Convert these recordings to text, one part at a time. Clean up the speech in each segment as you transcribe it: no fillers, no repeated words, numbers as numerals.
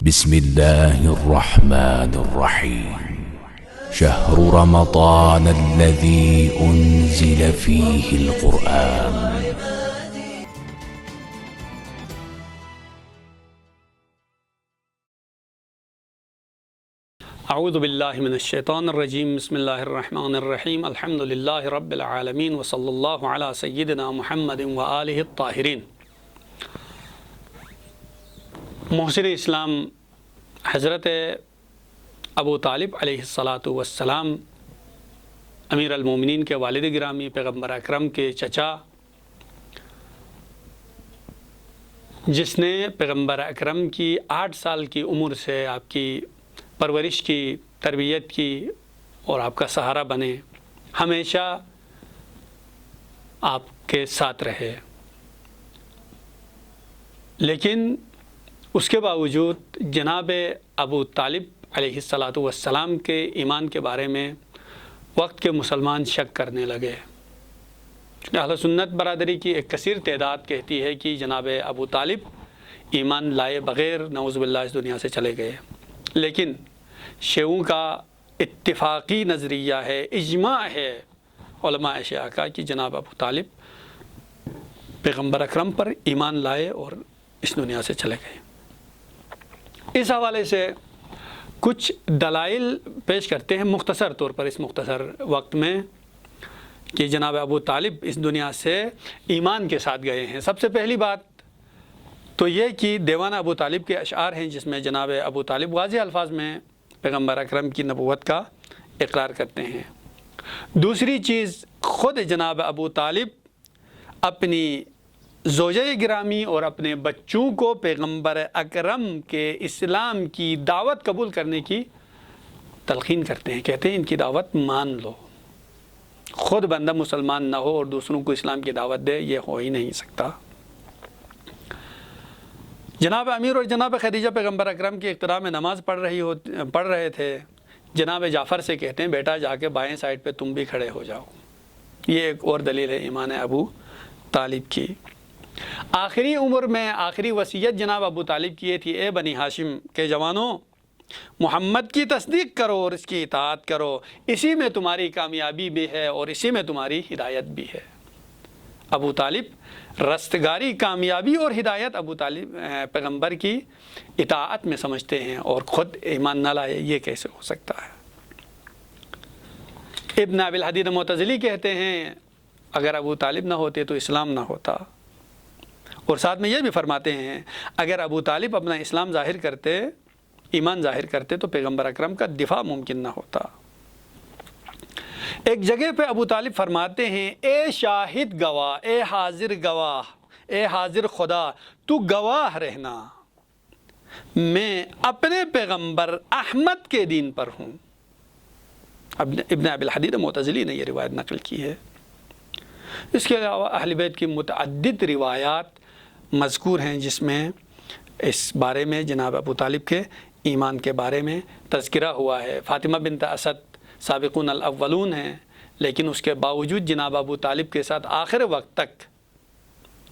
بسم الله الرحمن الرحيم شهر رمضان الذي أنزل فيه القرآن اعوذ باللہ من الشیطان الرجیم بسم اللہ الرحمن الرحیم الحمد للہ رب العالمین وصلی اللہ علی سیدنا محمد وآلہ الطاہرین۔ محسن اسلام حضرت ابو طالب علیہ الصلاۃ والسلام امیر المومنین کے والد گرامی، پیغمبر اکرم کے چچا، جس نے پیغمبر اکرم کی 8 سال کی عمر سے آپ کی پرورش کی، تربیت کی اور آپ کا سہارا بنے، ہمیشہ آپ کے ساتھ رہے، لیکن اس کے باوجود جناب ابو طالب علیہ الصلاۃ والسلام کے ایمان کے بارے میں وقت کے مسلمان شک کرنے لگے۔ اہل سنت برادری کی ایک کثیر تعداد کہتی ہے کہ جناب ابو طالب ایمان لائے بغیر نعوذ باللہ اس دنیا سے چلے گئے، لیکن شیعوں کا اتفاقی نظریہ ہے، اجماع ہے علماء شیعہ کا کہ جناب ابو طالب پیغمبر اکرم پر ایمان لائے اور اس دنیا سے چلے گئے۔ اس حوالے سے کچھ دلائل پیش کرتے ہیں مختصر طور پر اس مختصر وقت میں کہ جناب ابو طالب اس دنیا سے ایمان کے ساتھ گئے ہیں۔ سب سے پہلی بات تو یہ کہ دیوان ابو طالب کے اشعار ہیں جس میں جناب ابو طالب واضح الفاظ میں پیغمبر اکرم کی نبوت کا اقرار کرتے ہیں۔ دوسری چیز، خود جناب ابو طالب اپنی زوجہ گرامی اور اپنے بچوں کو پیغمبر اکرم کے اسلام کی دعوت قبول کرنے کی تلقین کرتے ہیں، کہتے ہیں ان کی دعوت مان لو۔ خود بندہ مسلمان نہ ہو اور دوسروں کو اسلام کی دعوت دے، یہ ہو ہی نہیں سکتا۔ جناب امیر اور جناب خدیجہ پیغمبر اکرم کی اقتداء میں نماز پڑھ رہے تھے۔ جناب جعفر سے کہتے ہیں بیٹا جا کے بائیں سائڈ پہ تم بھی کھڑے ہو جاؤ۔ یہ ایک اور دلیل ہے ایمان ابو طالب کی۔ آخری عمر میں آخری وصیت جناب ابو طالب کی یہ تھی، اے بنی ہاشم کے جوانوں، محمد کی تصدیق کرو اور اس کی اطاعت کرو، اسی میں تمہاری کامیابی بھی ہے اور اسی میں تمہاری ہدایت بھی ہے۔ ابو طالب رستگاری، کامیابی اور ہدایت ابو طالب پیغمبر کی اطاعت میں سمجھتے ہیں اور خود ایمان نہ لائے، یہ کیسے ہو سکتا ہے؟ ابن ابی الحدید معتزلی کہتے ہیں اگر ابو طالب نہ ہوتے تو اسلام نہ ہوتا، اور ساتھ میں یہ بھی فرماتے ہیں اگر ابو طالب اپنا اسلام ظاہر کرتے، ایمان ظاہر کرتے تو پیغمبر اکرم کا دفاع ممکن نہ ہوتا۔ ایک جگہ پہ ابو طالب فرماتے ہیں، اے شاہد گواہ، اے حاضر گواہ، اے حاضر خدا، تو گواہ رہنا میں اپنے پیغمبر احمد کے دین پر ہوں۔ ابن ابی الحدید معتزلی نے یہ روایت نقل کی ہے۔ اس کے علاوہ اہل بیت کی متعدد روایات مذکور ہیں جس میں اس بارے میں جناب ابو طالب کے ایمان کے بارے میں تذکرہ ہوا ہے۔ فاطمہ بنت اسد سابقون الاولون ہیں، لیکن اس کے باوجود جناب ابو طالب کے ساتھ آخر وقت تک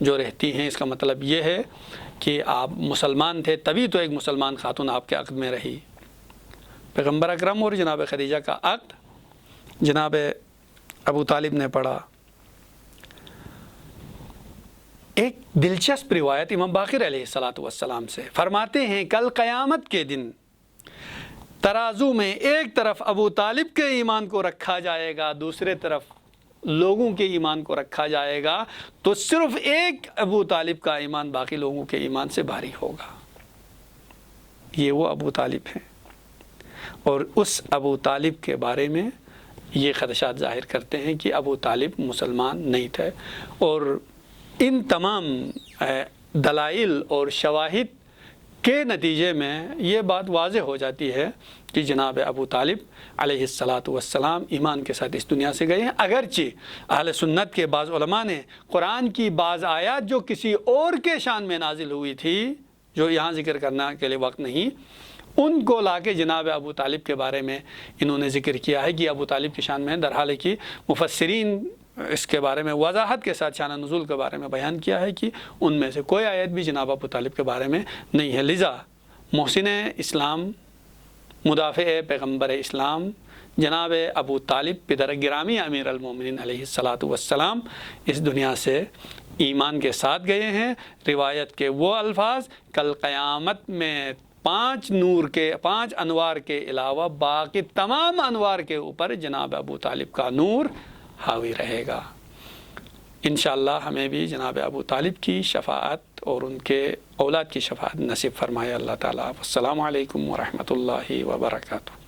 جو رہتی ہیں، اس کا مطلب یہ ہے کہ آپ مسلمان تھے، تبھی تو ایک مسلمان خاتون آپ کے عقد میں رہی۔ پیغمبر اکرم اور جناب خدیجہ کا عقد جناب ابو طالب نے پڑھا۔ ایک دلچسپ روایت امام باقر علیہ الصلاۃ والسلام سے فرماتے ہیں، کل قیامت کے دن ترازو میں ایک طرف ابو طالب کے ایمان کو رکھا جائے گا، دوسرے طرف لوگوں کے ایمان کو رکھا جائے گا، تو صرف ایک ابو طالب کا ایمان باقی لوگوں کے ایمان سے بھاری ہوگا۔ یہ وہ ابو طالب ہیں، اور اس ابو طالب کے بارے میں یہ خدشات ظاہر کرتے ہیں کہ ابو طالب مسلمان نہیں تھے، اور ان تمام دلائل اور شواہد کے نتیجے میں یہ بات واضح ہو جاتی ہے کہ جناب ابو طالب علیہ الصلاۃ والسلام ایمان کے ساتھ اس دنیا سے گئے ہیں۔ اگرچہ اہل سنت کے بعض علماء نے قرآن کی بعض آیات جو کسی اور کے شان میں نازل ہوئی تھی، جو یہاں ذکر کرنا کے لیے وقت نہیں، ان کو لا کے جناب ابو طالب کے بارے میں انہوں نے ذکر کیا ہے کہ ابو طالب کی شان میں ہے، درحال کہ مفسرین اس کے بارے میں وضاحت کے ساتھ شان نزول کے بارے میں بیان کیا ہے کہ ان میں سے کوئی آیت بھی جناب ابو طالب کے بارے میں نہیں ہے۔ لذا محسن اسلام مدافع پیغمبر اسلام جناب ابو طالب پدر گرامی امیر المومنین علیہ الصلاۃ والسلام اس دنیا سے ایمان کے ساتھ گئے ہیں۔ روایت کے وہ الفاظ کل قیامت میں 5 انوار کے علاوہ باقی تمام انوار کے اوپر جناب ابو طالب کا نور حاوی رہے گا۔ انشاءاللہ ہمیں بھی جناب ابو طالب کی شفاعت اور ان کے اولاد کی شفاعت نصیب فرمائے اللہ تعالیٰ۔ السلام علیکم ورحمۃ اللہ وبرکاتہ۔